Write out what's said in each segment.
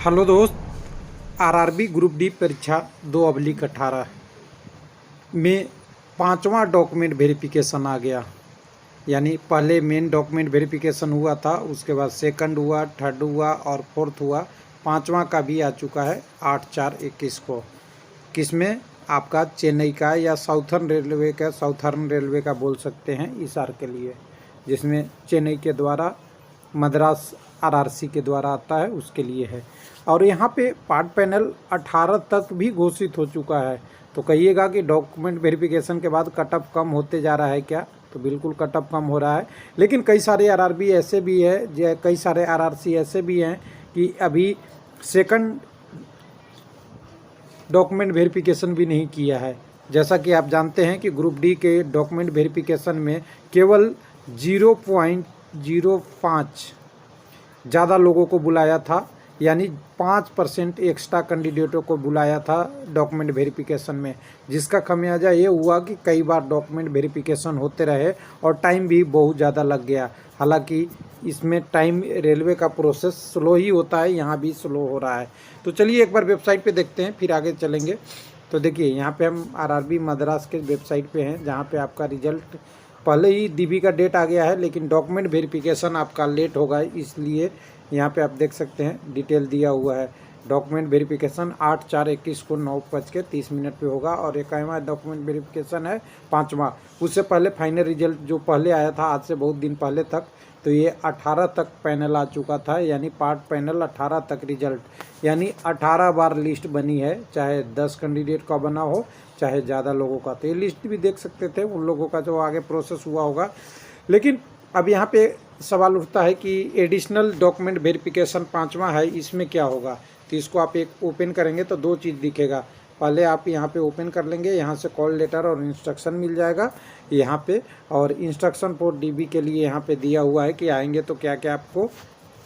Hello दोस्त, RRB group D परीक्षा 2/18 में पांचवा डॉक्यूमेंट वेरिफिकेशन आ गया। यानी पहले मेन डॉक्यूमेंट वेरिफिकेशन हुआ था, उसके बाद सेकंड हुआ, थर्ड हुआ और फोर्थ हुआ। पांचवा का भी आ चुका है 8/4/21 को। किसमें? आपका चेन्नई का या साउथर्न रेलवे का बोल सकते हैं इस आर के लिए, जिसमें चेन्नई के द्वारा मद्रास आरआरसी के द्वारा आता है, उसके लिए है। और यहाँ पे पार्ट पैनल 18 तक भी घोषित हो चुका है। तो कहिएगा कि डॉक्यूमेंट वेरिफिकेशन के बाद कट ऑफ कम होते जा रहा है क्या? तो बिल्कुल कट ऑफ कम हो रहा है। लेकिन कई सारे आरआरबी ऐसे भी है, कई सारे आरआरसी ऐसे भी हैं कि अभी सेकंड डॉक्यूमेंट वेरिफिकेशन भी नहीं किया है। जैसा कि आप जानते हैं कि ग्रुप डी के डॉक्यूमेंट वेरिफिकेशन में केवल 0.05 ज़्यादा लोगों को बुलाया था, यानी 5% एक्स्ट्रा कैंडिडेटों को बुलाया था डॉक्यूमेंट वेरिफिकेशन में, जिसका खमियाजा ये हुआ कि कई बार डॉक्यूमेंट वेरिफिकेशन होते रहे और टाइम भी बहुत ज़्यादा लग गया। हालांकि इसमें टाइम रेलवे का प्रोसेस स्लो ही होता है, यहाँ भी स्लो हो रहा है। तो चलिए एक बार वेबसाइट पे देखते हैं, फिर आगे चलेंगे। तो देखिए यहाँ पे हम आरआरबी मद्रास के वेबसाइट पे हैं, जहाँ पे आपका रिजल्ट पहले ही डीबी का डेट आ गया है, लेकिन डॉक्यूमेंट वेरिफिकेशन आपका लेट होगा, इसलिए यहाँ पे आप देख सकते हैं डिटेल दिया हुआ है। डॉक्यूमेंट वेरिफिकेशन 8/4/21 को 9:30 पे होगा और 21वां डॉक्यूमेंट वेरिफिकेशन है 5वां। उससे पहले फाइनल रिजल्ट जो पहले आया था आज से बहुत दिन पहले तक, तो ये 18 तक पैनल आ चुका था, यानी पार्ट पैनल 18 तक रिजल्ट, यानी 18 बार लिस्ट बनी है, चाहे 10 कैंडिडेट का बना हो चाहे ज़्यादा लोगों का। तो ये लिस्ट भी देख सकते थे उन लोगों का जो आगे प्रोसेस हुआ होगा। लेकिन अब यहाँ पे सवाल उठता है कि एडिशनल डॉक्यूमेंट वेरिफिकेशन 5वां है, इसमें क्या होगा? तो इसको आप एक ओपन करेंगे तो दो चीज़ दिखेगा। पहले आप यहाँ पे ओपन कर लेंगे, यहाँ से कॉल लेटर और इंस्ट्रक्शन मिल जाएगा यहाँ पे, और इंस्ट्रक्शन फॉर डीबी के लिए यहाँ पे दिया हुआ है कि आएंगे तो क्या क्या आपको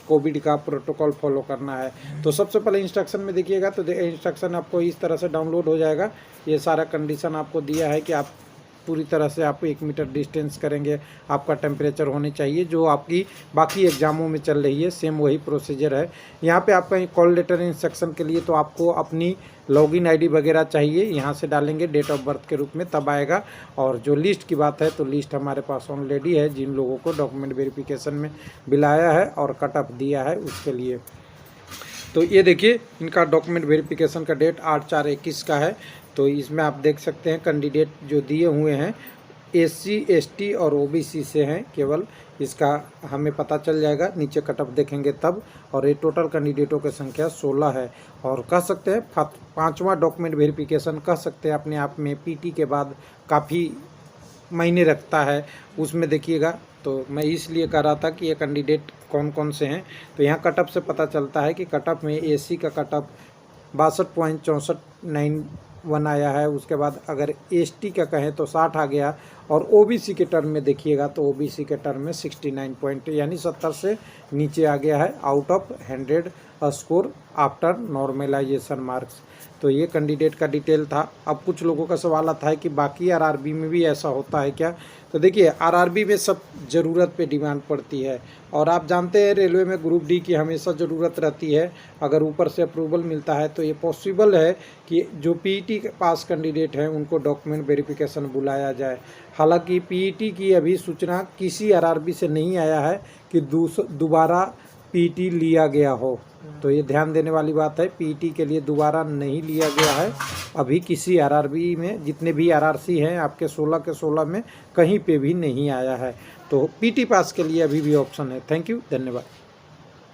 कोविड का प्रोटोकॉल फॉलो करना है। तो सबसे पहले इंस्ट्रक्शन में देखिएगा तो इंस्ट्रक्शन आपको इस तरह से डाउनलोड हो जाएगा। ये सारा कंडीशन आपको दिया है कि आप पूरी तरह से आप 1 मीटर डिस्टेंस करेंगे, आपका टेम्परेचर होनी चाहिए, जो आपकी बाकी एग्जामों में चल रही है, सेम वही प्रोसीजर है। यहाँ पे आपका कॉल लेटर इंस्ट्रक्शन के लिए तो आपको अपनी लॉगिन आईडी वगैरह चाहिए, यहाँ से डालेंगे डेट ऑफ बर्थ के रूप में, तब आएगा। और जो लिस्ट की बात है तो लिस्ट हमारे पास ऑलरेडी है, जिन लोगों को डॉक्यूमेंट वेरिफिकेशन में बुलाया है और कट ऑफ दिया है उसके लिए। तो ये देखिए इनका डॉक्यूमेंट वेरिफिकेशन का डेट 8/4/21 का है। तो इसमें आप देख सकते हैं कैंडिडेट जो दिए हुए हैं SC ST और OBC से हैं केवल, इसका हमें पता चल जाएगा, नीचे कट ऑफ देखेंगे तब। और ये टोटल कैंडिडेटों की संख्या 16 है। और कह सकते हैं 5वां डॉक्यूमेंट वेरिफिकेशन कह सकते हैं अपने आप में PT के बाद काफ़ी मायने रखता है। उसमें देखिएगा तो मैं इसलिए कह रहा था कि ये कैंडिडेट कौन कौन से हैं। तो यहाँ कट ऑफ से पता चलता है कि कट ऑफ में AC का कट ऑफ 62.6491 आया है। उसके बाद अगर ST का कहें तो 60 आ गया, और OBC के टर्म में देखिएगा तो OBC के टर्म में 69 पॉइंट यानी 70 से नीचे आ गया है, out of 100 score after normalization marks. तो ये कैंडिडेट का डिटेल था। अब कुछ लोगों का सवाल आता है कि बाकी आरआरबी में भी ऐसा होता है क्या? तो देखिए आरआरबी में सब ज़रूरत पे डिमांड पड़ती है, और आप जानते हैं रेलवे में ग्रुप डी की हमेशा ज़रूरत रहती है। अगर ऊपर से अप्रूवल मिलता है तो ये पॉसिबल है कि जो PET के पास कैंडिडेट हैं उनको डॉक्यूमेंट वेरिफिकेशन बुलाया जाए। हालांकि PET की अभी सूचना किसी आरआरबी से नहीं आया है कि दोबारा PET लिया गया हो। तो ये ध्यान देने वाली बात है, PET के लिए दोबारा नहीं लिया गया है अभी किसी आरआरबी में। जितने भी आरआरसी हैं आपके 16 के 16 में कहीं पे भी नहीं आया है। तो PET पास के लिए अभी भी ऑप्शन है। थैंक यू, धन्यवाद।